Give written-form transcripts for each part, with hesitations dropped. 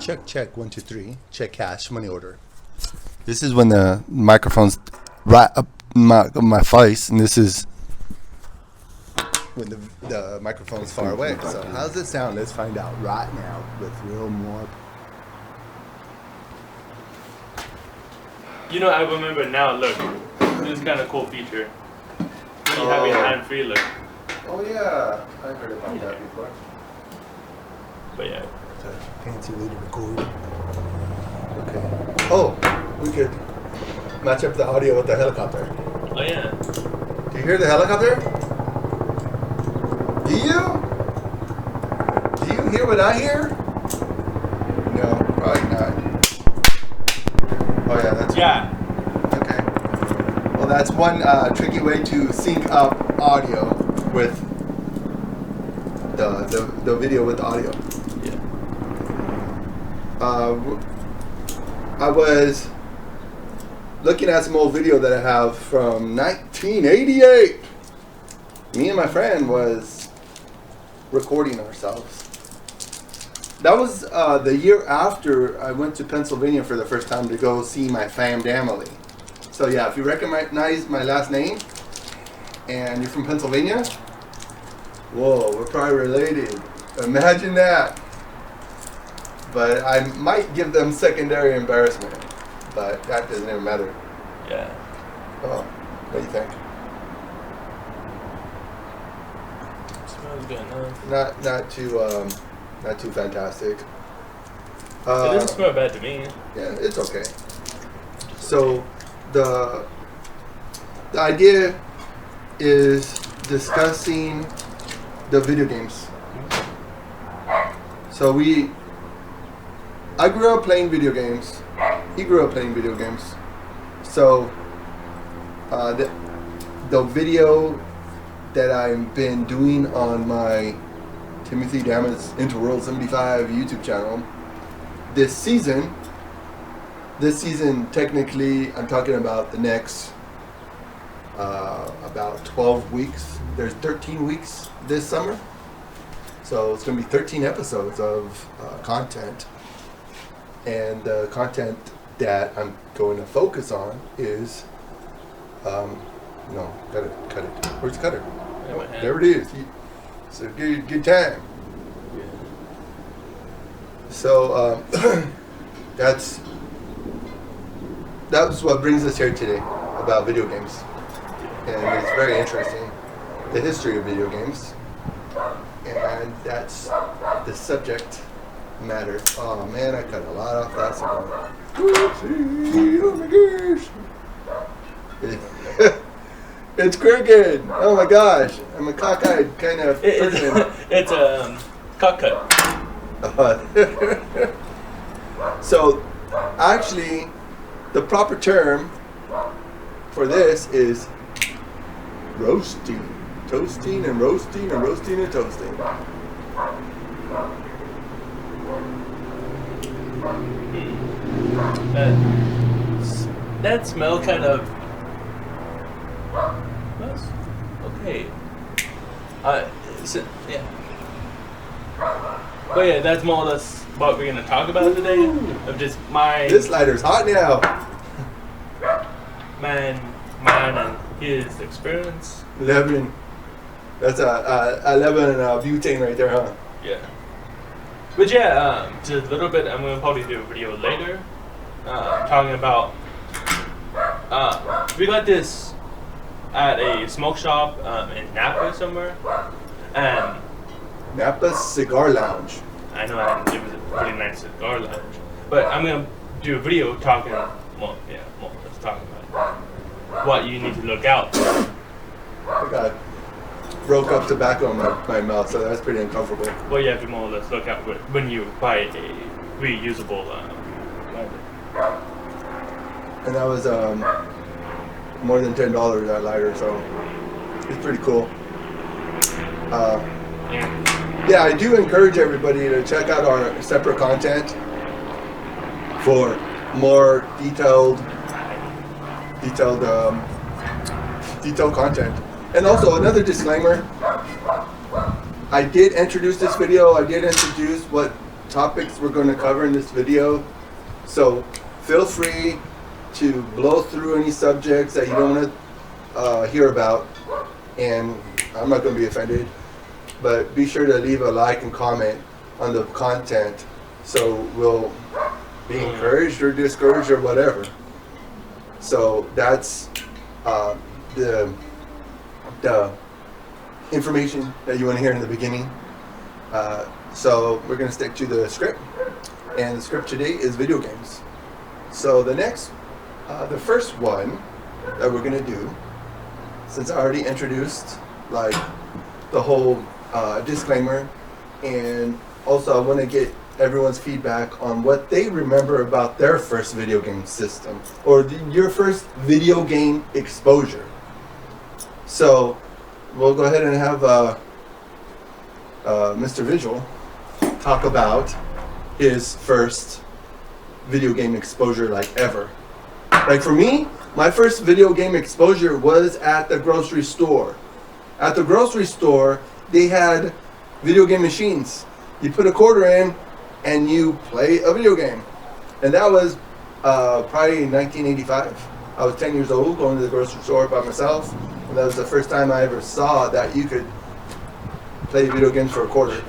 Check, 1, 2, 3. Check cash, money order. This is when the microphone's right up my face, and this is when the microphone's far away. So how's it sound? Let's find out right now with real more. You know, I remember now, look, this is kind of cool feature. When you have your hand free, look. Oh yeah, I've heard about that before. But yeah. It's a fancy way to record. Okay. Oh, we could match up the audio with the helicopter. Oh yeah. Do you hear the helicopter? Do you? Do you hear what I hear? No, probably not. Oh yeah, that's Yeah. okay. Well, that's one tricky way to sync up audio with the video with the audio. Yeah. I was looking at some old video that I have from 1988. Me and my friend was recording ourselves. That was the year after I went to Pennsylvania for the first time to go see my family. So yeah, if you recognize my last name and you're from Pennsylvania, whoa, we're probably related. Imagine that. But I might give them secondary embarrassment. But that doesn't even matter. Yeah. Oh, what do you think? Smells good, huh? Not too fantastic. It doesn't smell bad to me. Yeah, it's okay. So the idea is discussing the video games. So I grew up playing video games. He grew up playing video games. So the video that I've been doing on my Timothy Damits Interworld 75 YouTube channel this season technically I'm talking about the next about 12 weeks. There's 13 weeks this summer. So it's going to be 13 episodes of content. And the content that I'm going to focus on is, no, cut it. Where's the cutter? Oh, there it is. It's a good time. So that's what brings us here today about video games, and it's very interesting, the history of video games, and that's the subject matter. Oh man, I cut a lot off that cigar. Whoopsie, oh my gosh. It's crooked. Oh my gosh. I'm a cockeyed kind of person. It's cock cut. So, actually, the proper term for this is roasting. Toasting and roasting and roasting and toasting. That smell kind of... Okay. Yeah. But yeah, that's more or less what we're gonna talk about today. Of just my This lighter's hot now. mine and his experience. 11. That's a 11 butane right there, huh? Yeah. But yeah, just a little bit. I'm gonna probably do a video later, talking about. We got this at a smoke shop in Napa somewhere, and Napa Cigar Lounge. I know it was a pretty nice cigar lounge. But I'm gonna do a video talking let's talk about what you need to look out for. I got broke up tobacco in my mouth, so that's pretty uncomfortable. What you have to more or less look out for when you buy a reusable lighter. And that was more than $10 that lighter, so it's pretty cool. Yeah, I do encourage everybody to check out our separate content for more detailed content. And also another disclaimer, I did introduce this video, I did introduce what topics we're going to cover in this video. So feel free to blow through any subjects that you don't want to hear about, and I'm not going to be offended, but be sure to leave a like and comment on the content so we'll be encouraged or discouraged or whatever. So that's the information that you want to hear in the beginning. So we're going to stick to the script, and the script today is video games. So the first one that we're going to do, since I already introduced like the whole disclaimer, and also I want to get everyone's feedback on what they remember about their first video game system or your first video game exposure. So we'll go ahead and have Mr. Visual talk about his first video game exposure, like ever. Like for me, my first video game exposure was at the grocery store. At the grocery store, they had video game machines. You put a quarter in and you play a video game. And that was probably in 1985. I was 10 years old going to the grocery store by myself. And that was the first time I ever saw that you could play video games for a quarter.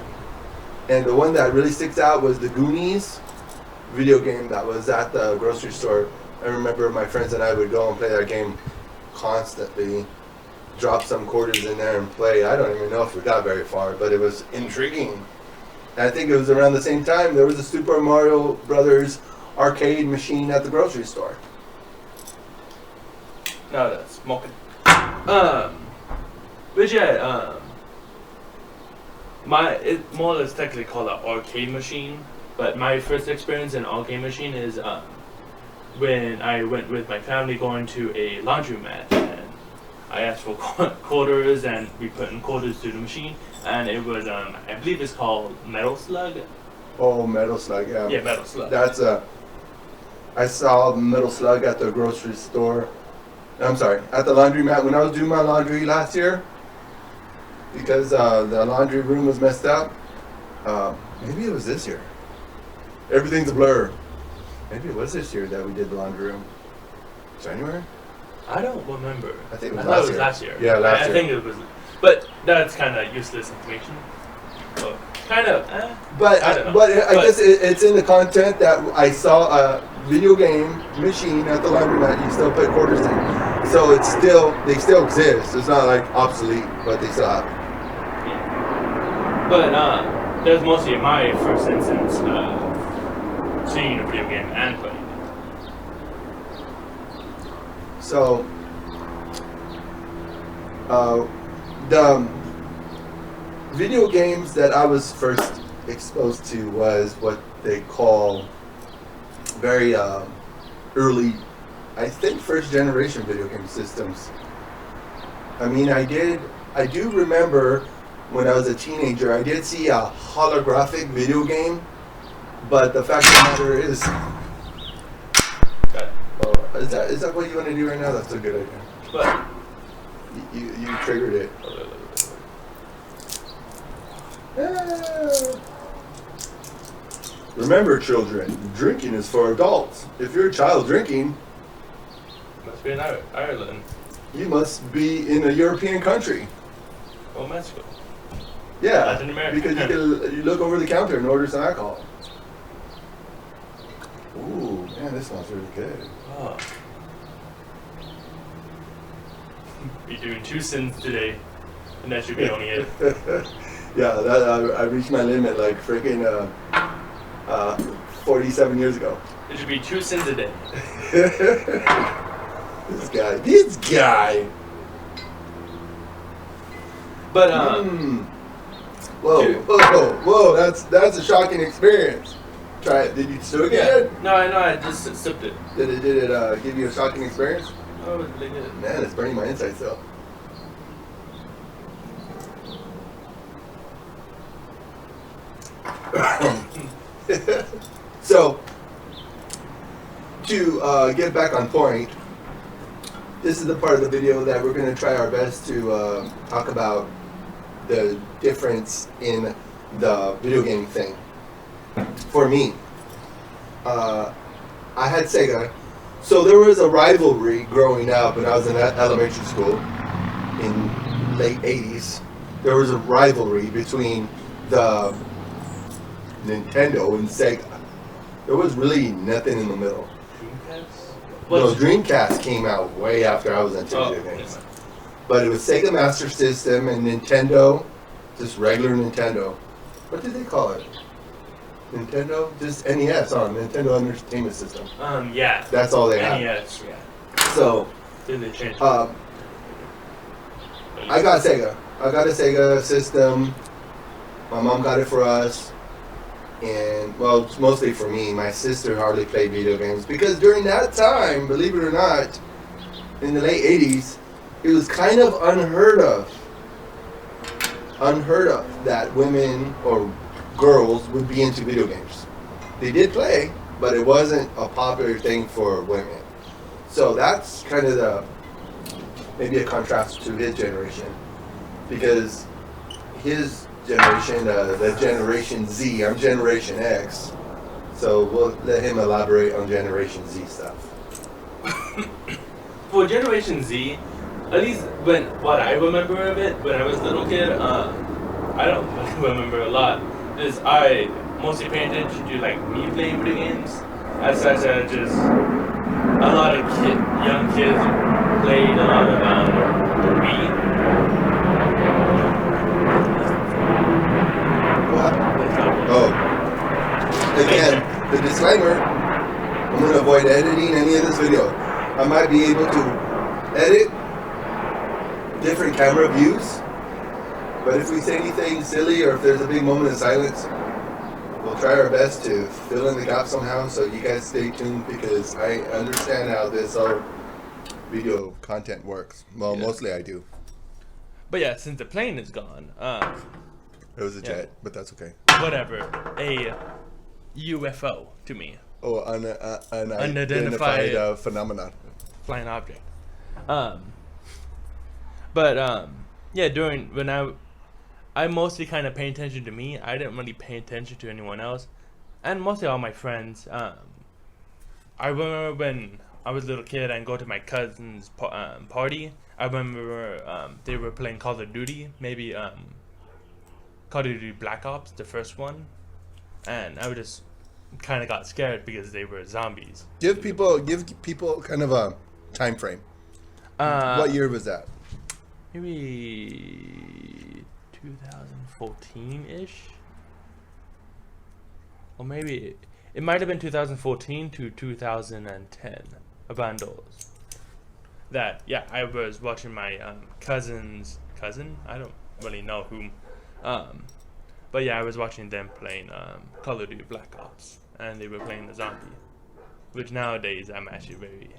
And the one that really sticks out was the Goonies video game that was at the grocery store. I remember my friends and I would go and play that game constantly, drop some quarters in there and play. I don't even know if we got very far, but it was intriguing. And I think it was around the same time there was a Super Mario Brothers arcade machine at the grocery store. No, that's smoking. But yeah, it more or less technically called an arcade machine. But my first experience in arcade machine is when I went with my family going to a laundromat, and I asked for quarters, and we put in quarters to the machine, and it was I believe it's called Metal Slug. Oh, Metal Slug, yeah. Yeah, Metal Slug. That's I saw Metal Slug at the grocery store. I'm sorry, at the laundromat when I was doing my laundry last year, because the laundry room was messed up. Maybe it was this year. Everything's a blur. Maybe it was this year that we did the laundry room. January? I don't remember. I think it was last year. Yeah, last year. I think it was, but that's kind of useless information. Well, kind of. But I guess it's in the content that I saw a video game machine at the laundromat. You still put quarters in, so they still exist. It's not like obsolete, but they still happen. Yeah. But that's mostly my first instance seeing a video game and playing it. So the video games that I was first exposed to was what they call very early, I think, first generation video game systems. I mean, I do remember when I was a teenager, I did see a holographic video game, but the fact of the matter is, is that what you want to do right now? That's a good idea. But you triggered it. Remember, children, drinking is for adults. If you're a child drinking, must be in Ireland. You must be in a European country. Or Mexico. Yeah, Latin America. because you look over the counter and order some alcohol. Ooh, man, this smells really good. Oh. You're doing 2 sins today, and that should be only it. Yeah, I reached my limit like freaking 47 years ago. It should be 2 sins a day. This guy. But whoa! That's a shocking experience. Try it. Did you still get it? No, I just sipped it. Did it give you a shocking experience? Oh, it was really good. Man, it's burning my insides though. So, to get back on point, this is the part of the video that we're going to try our best to talk about the difference in the video game thing. for me, I had Sega. So there was a rivalry growing up when I was in elementary school in late 80s. There was a rivalry between the Nintendo and Sega. There was really nothing in the middle. Dreamcast? No, Dreamcast came out way after I was into video games. But it was Sega Master System and Nintendo, just regular Nintendo. What did they call it? Nintendo? Just NES on Nintendo Entertainment System. Yeah. That's all they had. NES, yeah. So, Then they changed I got Sega. I got a Sega system. My mom got it for us. And, well, it's mostly for me. My sister hardly played video games. Because during that time, believe it or not, in the late 80s, it was kind of unheard of that women or girls would be into video games. They did play, but it wasn't a popular thing for women. So that's kind of maybe a contrast to his generation, because his generation, the Generation Z, I'm Generation X, so we'll let him elaborate on Generation Z stuff. For Generation Z, at least what I remember of it when I was a little kid, I don't remember a lot. Is I mostly pay attention to like me playing video games, as such as just a lot of young kids played a lot of the Wii. What? Oh. Again, the disclaimer, I'm going to avoid editing any of this video. I might be able to edit different camera views, but if we say anything silly or if there's a big moment of silence, we'll try our best to fill in the gap somehow, so you guys stay tuned, because I understand how this video content works. Well, yeah. Mostly I do. But yeah, since the plane is gone, it was a jet, but that's okay. Whatever. A UFO to me. Oh, an unidentified phenomenon. Flying object. Yeah, when I mostly kind of pay attention to me. I didn't really pay attention to anyone else, and mostly all my friends. I remember when I was a little kid and go to my cousin's party. I remember they were playing Call of Duty, maybe Call of Duty Black Ops, the first one, and I would just kind of got scared because they were zombies. Give people kind of a time frame. What year was that? Maybe 2014-ish, or maybe it might have been 2014 to 2010, around those. That, yeah, I was watching my cousin's cousin. I don't really know whom, but yeah, I was watching them playing Call of Duty Black Ops, and they were playing the zombie, which nowadays I'm actually very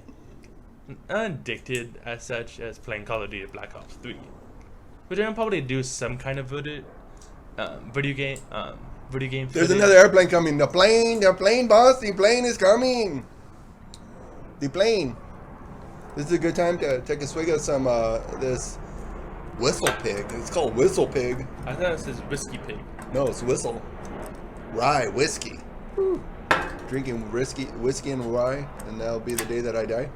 addicted as such as playing Call of Duty Black Ops 3, which I'll probably do some kind of video game. There's another airplane coming. The plane, boss. The plane is coming. The plane. This is a good time to take a swig of some this Whistle Pig. It's called Whistle Pig. I thought it says Whiskey Pig. No, it's Whistle. Rye whiskey. Woo. Drinking whiskey and rye, and that'll be the day that I die.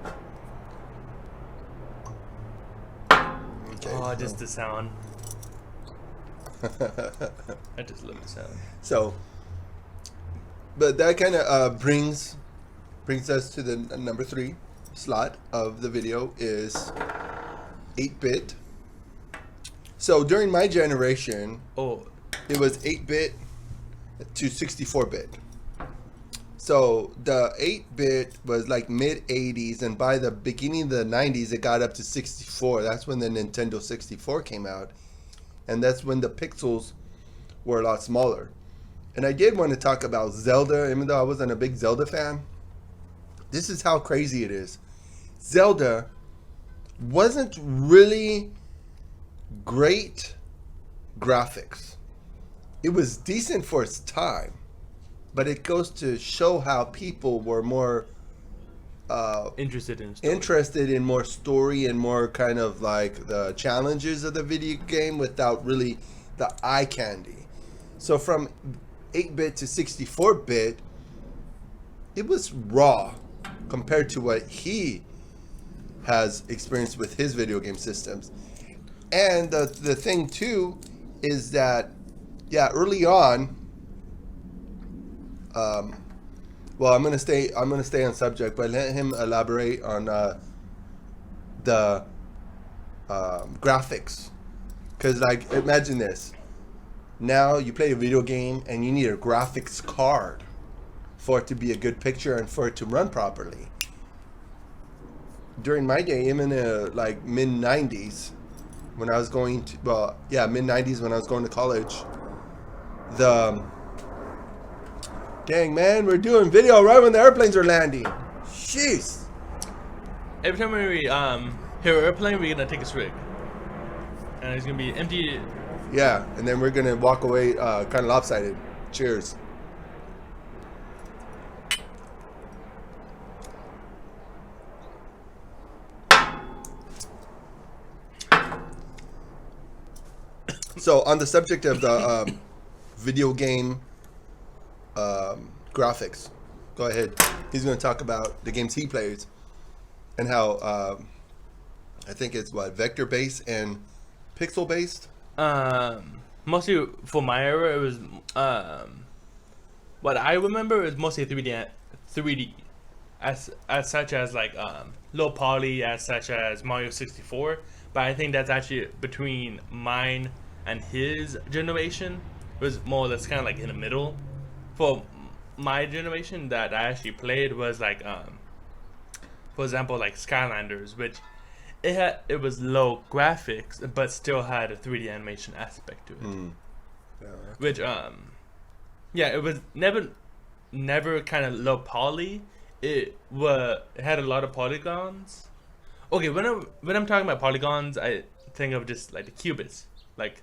Okay, oh, just the sound. I just love the sound. So, but that kind of brings us to the number 3 slot of the video is 8-bit. So during my generation, it was 8-bit to 64-bit. So the 8-bit was like mid 80s, and by the beginning of the 90s it got up to 64. That's when the Nintendo 64 came out, and that's when the pixels were a lot smaller. And I did want to talk about Zelda, even though I wasn't a big Zelda fan. This is how crazy it is. Zelda wasn't really great graphics. It was decent for its time, but it goes to show how people were more interested in more story and more kind of like the challenges of the video game without really the eye candy. So from 8-bit to 64-bit, it was raw compared to what he has experienced with his video game systems. And the thing too is that, yeah, early on, well, I'm gonna stay on subject, but let him elaborate on the graphics. Because, like, imagine this. Now you play a video game and you need a graphics card for it to be a good picture and for it to run properly. During my day, even in the like mid 90s, when I was going to mid 90s when I was going to college, dang man, we're doing video right when the airplanes are landing. Jeez. Every time we hear an airplane, we're gonna take a swig, and it's gonna be empty. Yeah, and then we're gonna walk away kind of lopsided. Cheers. So on the subject of the video game graphics, go ahead. He's going to talk about the games he plays and how I think it's vector based and pixel based. Mostly for my era, it was what I remember is mostly 3D, as such as like low poly, as such as Mario 64. But I think that's actually between mine and his generation. It was more or less kind of like in the middle. For my generation that I actually played was like for example, like Skylanders, which it was low graphics but still had a 3D animation aspect to it. Yeah. Which it was never kind of low poly. It had a lot of polygons. Okay, when I'm talking about polygons, I think of just like the cubits. Like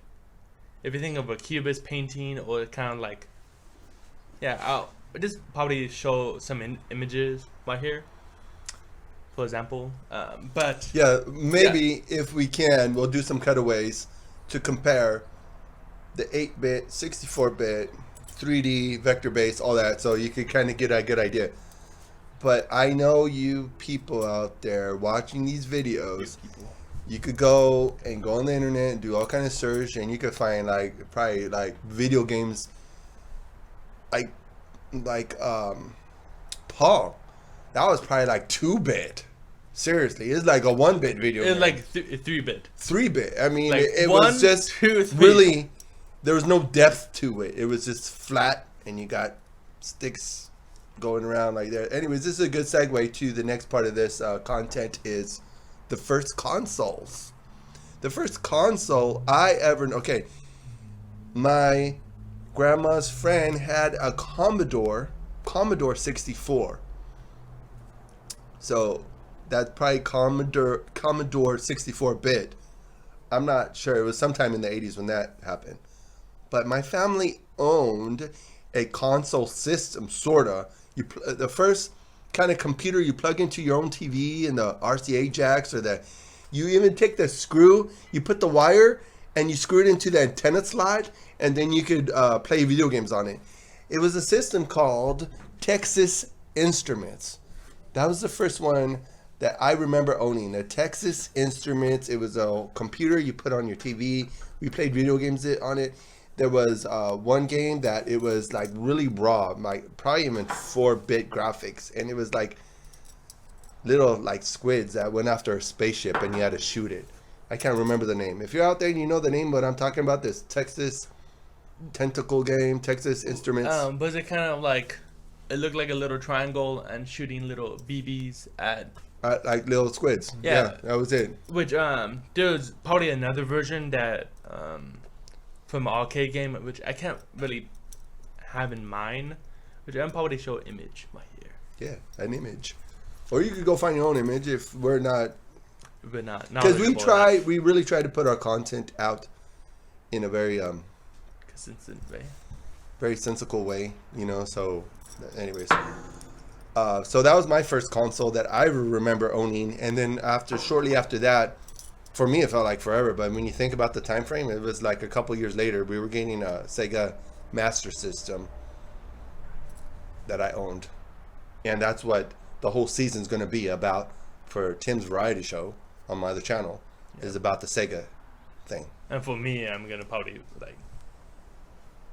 if you think of a cubist painting, or kind of like, I'll just probably show some images right here, for example. But maybe if we can, we'll do some cutaways to compare the 8-bit, 64-bit, 3D, vector-based, all that, so you could kind of get a good idea. But I know you people out there watching these videos, you could go on the internet and do all kind of search, and you could find probably video games like Paul. That was probably 2-bit. Seriously, it's like a 1-bit video game. It's like 3-bit. 3-bit. I mean, like it one, was just 2, 3. really, there was no depth to it. It was just flat, and you got sticks going around like that. Anyways, this is a good segue to the next part of this content is the first consoles. The first console I ever... Okay, my grandma's friend had a Commodore 64. So that's probably Commodore 64-bit. I'm not sure. It was sometime in the 80s when that happened. But my family owned a console system, sorta. The first kind of computer you plug into your own TV and the RCA jacks, or you even take the screw, you put the wire, and you screw it into the antenna slot, and then you could play video games on it. It was a system called Texas Instruments. That was the first one that I remember owning, the Texas Instruments. It was a computer you put on your TV. We played video games on it. There was one game that it was really raw, probably even 4-bit graphics, and it was little squids that went after a spaceship, and you had to shoot it. I can't remember the name. If you're out there and you know the name, what I'm talking about, this Texas tentacle game, Texas Instruments. Was it kind of it looked like a little triangle and shooting little BBs at like little squids. Yeah, that was it. Which there's probably another version that from an arcade game, which I can't really have in mind, which I'm probably show an image right here. Yeah, an image. Or you could go find your own image if we're not. We're not. Because we really try to put our content out in a very consistent way. Very sensical way, so anyways. So that was my first console that I remember owning, and then shortly after that, for me it felt like forever, but when you think about the time frame, it was a couple years later we were getting a Sega Master System, that I owned, and that's what the whole season's going to be about for Tim's variety show on my other channel. Is about the Sega thing. And for me, I'm gonna probably like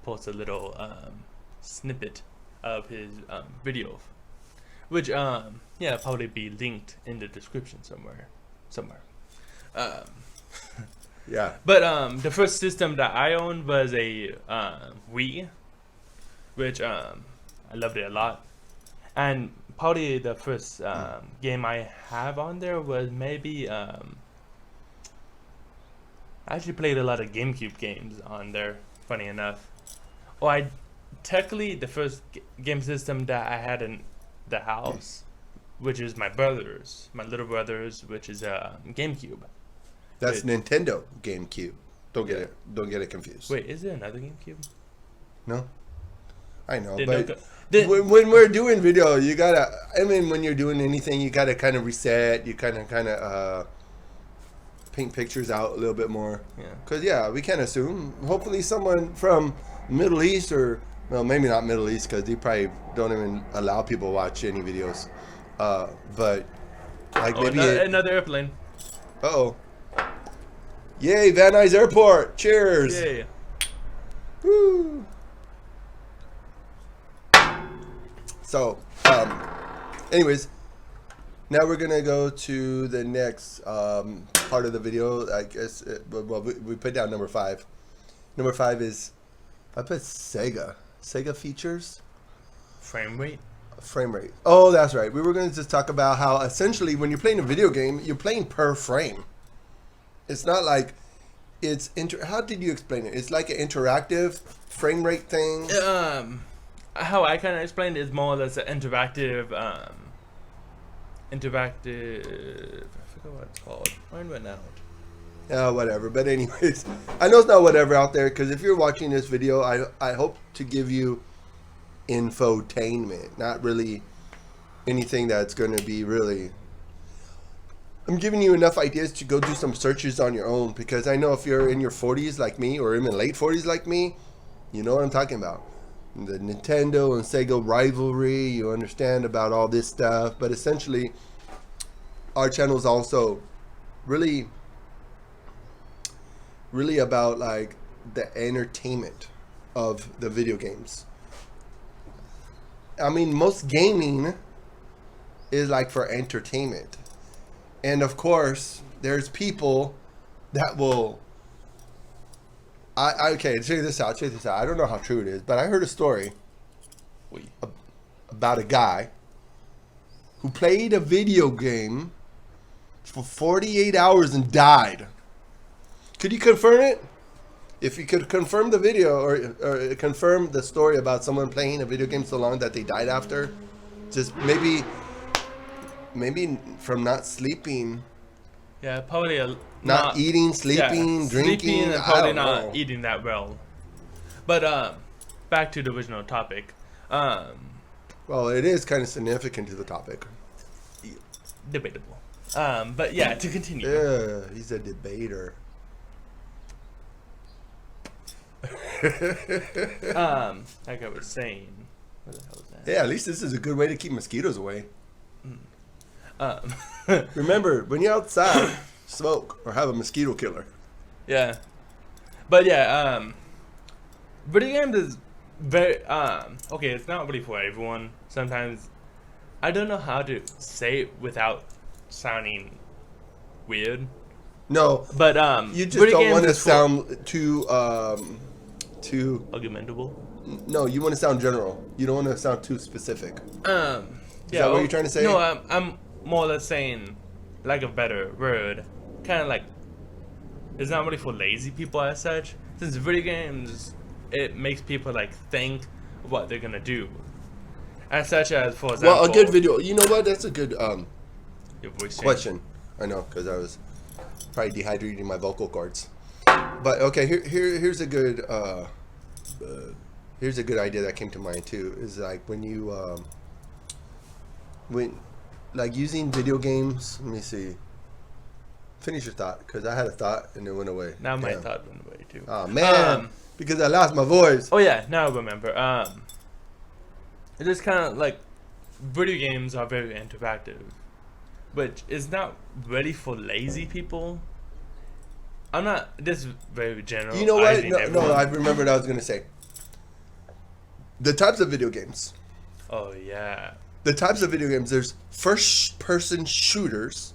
post a little snippet of his video, which probably be linked in the description somewhere. Yeah. But the first system that I owned was a Wii, which I loved it a lot. And probably the first game I have on there was maybe I actually played a lot of GameCube games on there, funny enough. Technically the first game system that I had in the house, which is my little brother's, which is a GameCube. That's Nintendo GameCube. Don't get it confused. Wait, is there another GameCube? No, I know, when we're doing video, you gotta. I mean, when you're doing anything, you gotta kind of reset. You kind of paint pictures out a little bit more. Yeah. Because we can't assume. Hopefully, someone from Middle East maybe not Middle East because they probably don't even allow people to watch any videos. But like maybe another airplane. Uh-oh. Yay, Van Nuys Airport. Cheers. Yay. Woo. So, anyways, now we're going to go to the next part of the video. I guess, we put down number 5. Number 5 is, I put Sega. Sega features. Frame rate. Oh, that's right. We were going to just talk about how essentially when you're playing a video game, you're playing per frame. It's not like it's how did you explain it? It's like an interactive frame rate thing. How I kind of explained it is more or less an interactive. I forgot what it's called. Mine went out. Whatever. But anyways, I know it's not whatever out there because if you're watching this video, I hope to give you infotainment, not really anything that's going to be really. I'm giving you enough ideas to go do some searches on your own because I know if you're in your 40s like me or even late 40s like me, you know what I'm talking about. The Nintendo and Sega rivalry, you understand about all this stuff, but essentially our channel is also really about like the entertainment of the video games. I mean, most gaming is like for entertainment. And of course, there's people that will. Okay, check this out. I don't know how true it is, but I heard a story about a guy who played a video game for 48 hours and died. Could you confirm it? If you could confirm the video or confirm the story about someone playing a video game so long that they died after, just maybe from not sleeping. Yeah, probably not eating, sleeping, drinking. Sleeping and probably not eating that well. But back to the original topic. Well, it is kind of significant to the topic. Debatable. But yeah, to continue. Yeah, he's a debater. Like I was saying. What the hell is that? Yeah, at least this is a good way to keep mosquitoes away. Remember, when you're outside, smoke or have a mosquito killer. Yeah. But yeah, video games is very, okay, it's not really for everyone. Sometimes, I don't know how to say it without sounding weird. No, but you just don't want to sound too argumentable. No, you want to sound general. You don't want to sound too specific. Is that what you're trying to say? No, I'm more or less saying, like a better word, kind of like, it's not really for lazy people as such. Since video games, it makes people like think what they're gonna do. As such as, for example, well, a good video. You know what? That's a good your voice question. I know, because I was probably dehydrating my vocal cords. But okay, here's a good idea that came to mind too. Is like when you like using video games. Let me see. Finish your thought, because I had a thought and it went away. Now my thought went away too. Oh man, because I lost my voice. Oh yeah, now I remember. It's just kind of like video games are very interactive, which is not really for lazy people. I'm not. This is very general. You know what? No, I remembered what I was going to say. The types of video games. Oh, yeah. The types of video games. There's first-person shooters.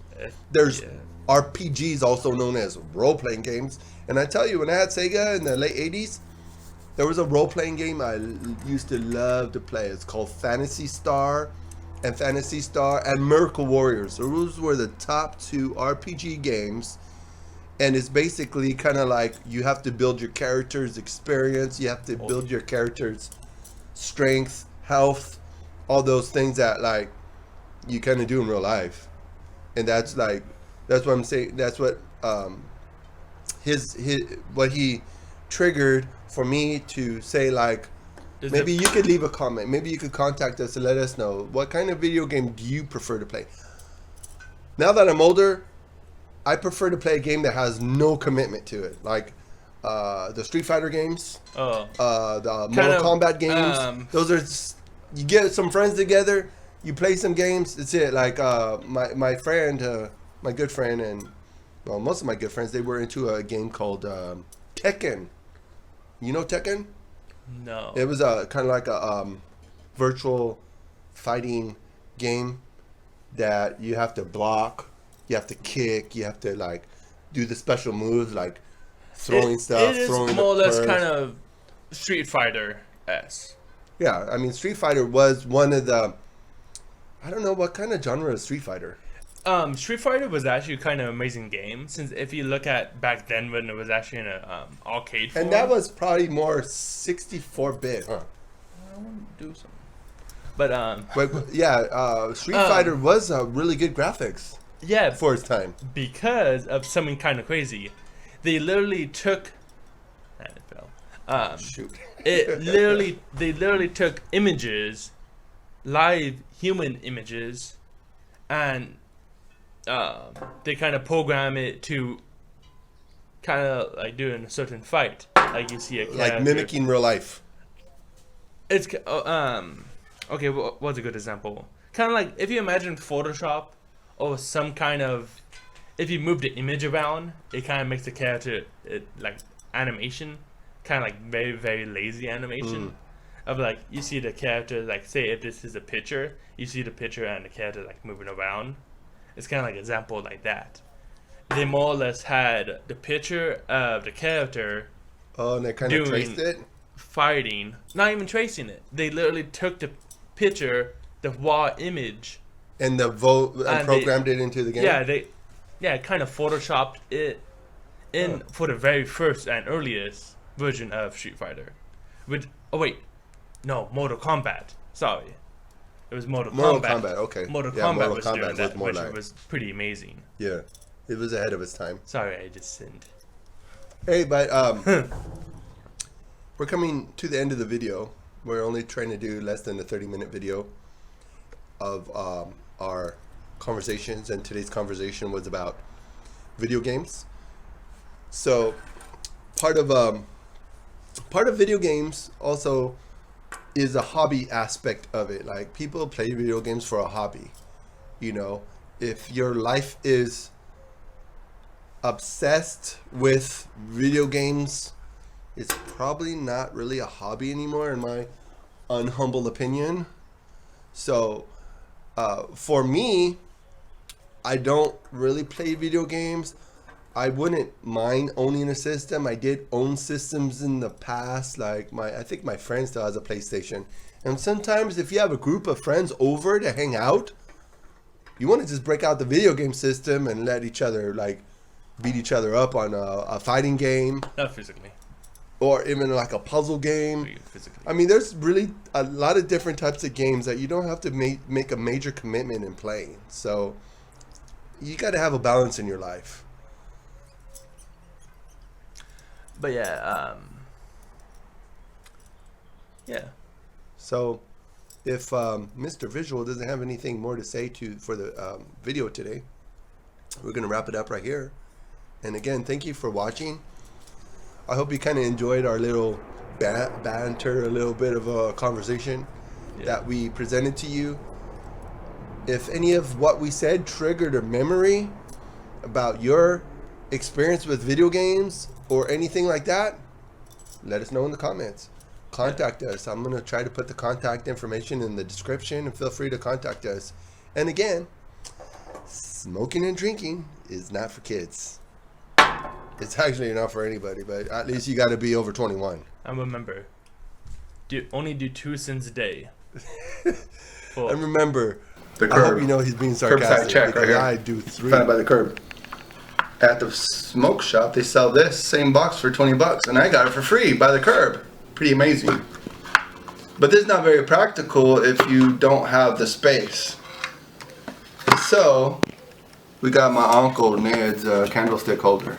There's RPGs, also known as role-playing games. And I tell you, when I had Sega in the late 80s, there was a role-playing game I used to love to play. It's called Phantasy Star and Miracle Warriors. Those were the top 2 RPG games. And it's basically kind of like you have to build your character's experience. You have to build your character's strength, health, all those things that like you kind of do in real life. And that's what I'm saying. That's what what he triggered for me to say, like, maybe you could leave a comment. Maybe you could contact us and let us know what kind of video game do you prefer to play. Now that I'm older, I prefer to play a game that has no commitment to it, like the Street Fighter games, the Mortal Kombat games. Those are you get some friends together, you play some games. That's it. Like my friend, my good friend, and well, most of my good friends, they were into a game called Tekken. You know Tekken? No. It was a kind of like a virtual fighting game that you have to block. You have to kick. You have to like do the special moves, like throwing stuff. It is more or less kind of Street Fighter-esque. Yeah, I mean, Street Fighter was one of the. I don't know what kind of genre is Street Fighter. Street Fighter was actually kind of an amazing game, since if you look at back then when it was actually in a arcade form. And that was probably more 64-bit, huh? I want to do something. But yeah, Street Fighter was really good graphics. Yeah, for its time. Because of something kind of crazy, they literally took. And it fell. Shoot. They literally took images, live human images, and they kind of program it to kind of like doing a certain fight, like you see a character. Like mimicking real life. It's okay. What's a good example? Kind of like if you imagine Photoshop. Or some kind of, if you move the image around, it kind of makes the character like animation, kind of like very, very lazy animation. Of like, you see the character, like say if this is a picture, you see the picture and the character like moving around. It's kind of like an example like that. They more or less had the picture of the character. Oh, and they kind of traced it? Fighting. Not even tracing it. They literally took the picture, the raw image, and programmed it into the game. Yeah, kind of photoshopped it in for the very first and earliest version of Street Fighter. Mortal Kombat. Sorry, it was Mortal Kombat. Okay. Mortal Kombat was doing that, which was pretty amazing. Yeah, it was ahead of its time. Sorry, I just sinned. Hey, but we're coming to the end of the video. We're only trying to do less than a 30-minute video of our conversations, and today's conversation was about video games. So part of video games also is a hobby aspect of it. Like, people play video games for a hobby. You know, if your life is obsessed with video games, it's probably not really a hobby anymore, in my unhumble opinion. So for me, I don't really play video games. I wouldn't mind owning a system. I did own systems in the past. Like I think my friend still has a PlayStation. And sometimes if you have a group of friends over to hang out, you want to just break out the video game system and let each other like beat each other up on a fighting game. Not physically. Or even like a puzzle game. I mean, there's really a lot of different types of games that you don't have to make a major commitment in playing. So you got to have a balance in your life. But yeah, yeah. So if Mr. Visual doesn't have anything more to say for the video today, we're going to wrap it up right here. And again, thank you for watching. I hope you kind of enjoyed our little banter, a little bit of a conversation. that we presented to you. If any of what we said triggered a memory about your experience with video games or anything like that, let us know in the comments. Contact us. I'm going to try to put the contact information in the description, and feel free to contact us. And again, smoking and drinking is not for kids. It's actually not for anybody, but at least you got to be over 21. And remember, only do 2 sins a day. And remember, The curb. I hope you know he's being sarcastic. Curbside check right because here. I do 3. Found it by the curb. At the smoke shop, they sell this same box for $20, and I got it for free by the curb. Pretty amazing. But this is not very practical if you don't have the space. So, we got my uncle Ned's candlestick holder,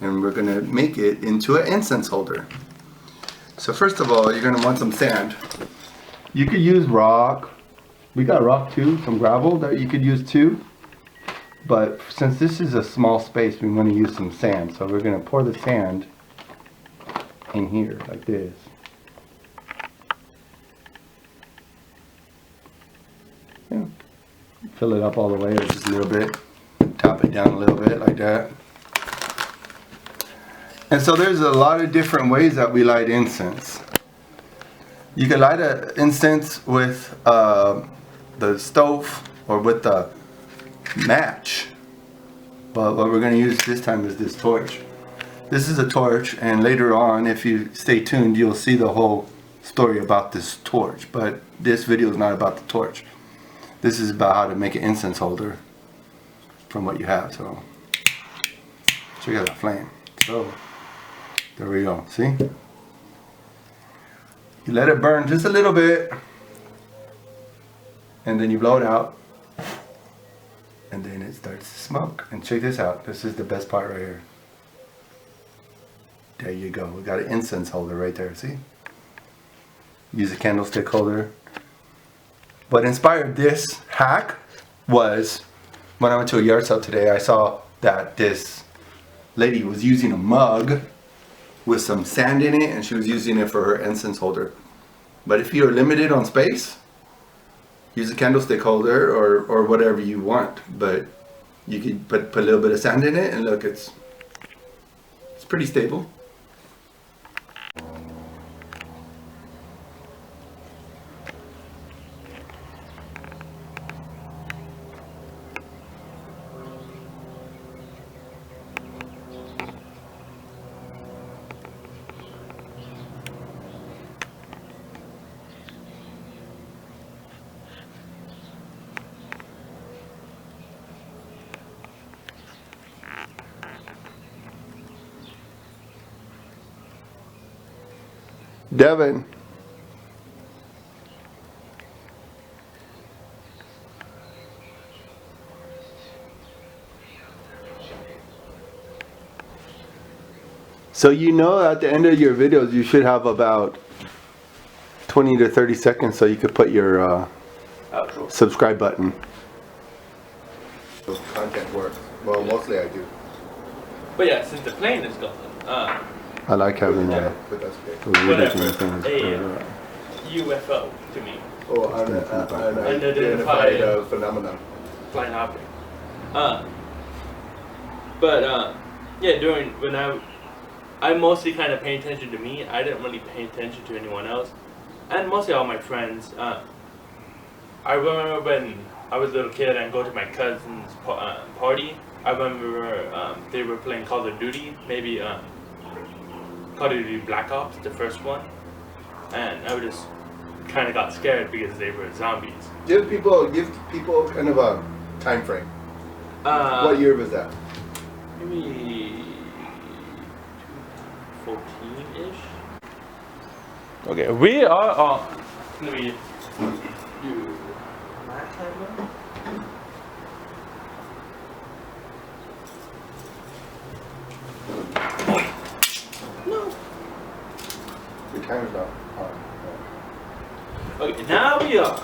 and we're gonna make it into an incense holder. So first of all, you're gonna want some sand. You could use rock. We got rock too, some gravel that you could use too. But since this is a small space, we want to use some sand. So we're going to pour the sand in here like this. Yeah. Fill it up all the way, or just a little bit. Top it down a little bit like that. And so there's a lot of different ways that we light incense. You can light an incense with the stove or with the match, but what we're going to use this time is this torch. This is a torch, and later on, if you stay tuned, you'll see the whole story about this torch. But this video is not about the torch. This is about how to make an incense holder from what you have. So check out that flame. So there we go. See, you let it burn just a little bit, and then you blow it out, and then it starts to smoke. And check this out. This is the best part right here. There you go. We got an incense holder right there. See? Use a candlestick holder. What inspired this hack was when I went to a yard sale today, I saw that this lady was using a mug with some sand in it, and she was using it for her incense holder. But if you're limited on space, use a candlestick holder or whatever you want. But you could put a little bit of sand in it, and look, it's pretty stable. Devin. So you know at the end of your videos you should have about 20 to 30 seconds so you could put your subscribe button. Content works. Well, mostly I do. But yeah, since the plane is gone, I like having that. whatever, a UFO to me. Oh, unidentified phenomenon. Flying object. Yeah, when I mostly kind of pay attention to me. I didn't really pay attention to anyone else, and mostly all my friends. I remember when I was a little kid and go to my cousin's party. I remember they were playing Call of Duty, maybe Call of Duty Black Ops, the first one, and I just kind of got scared because they were zombies. Give people kind of a time frame. What year was that? Maybe 14-ish. Okay, we are on. Let me do my timer. No. Your timer's not on. Okay, now we are.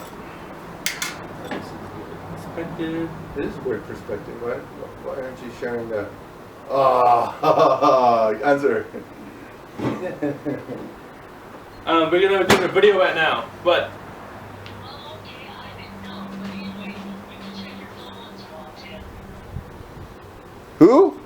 Perspective. This is weird perspective. Why aren't you sharing the... answer. We're gonna do a video right now, but Who?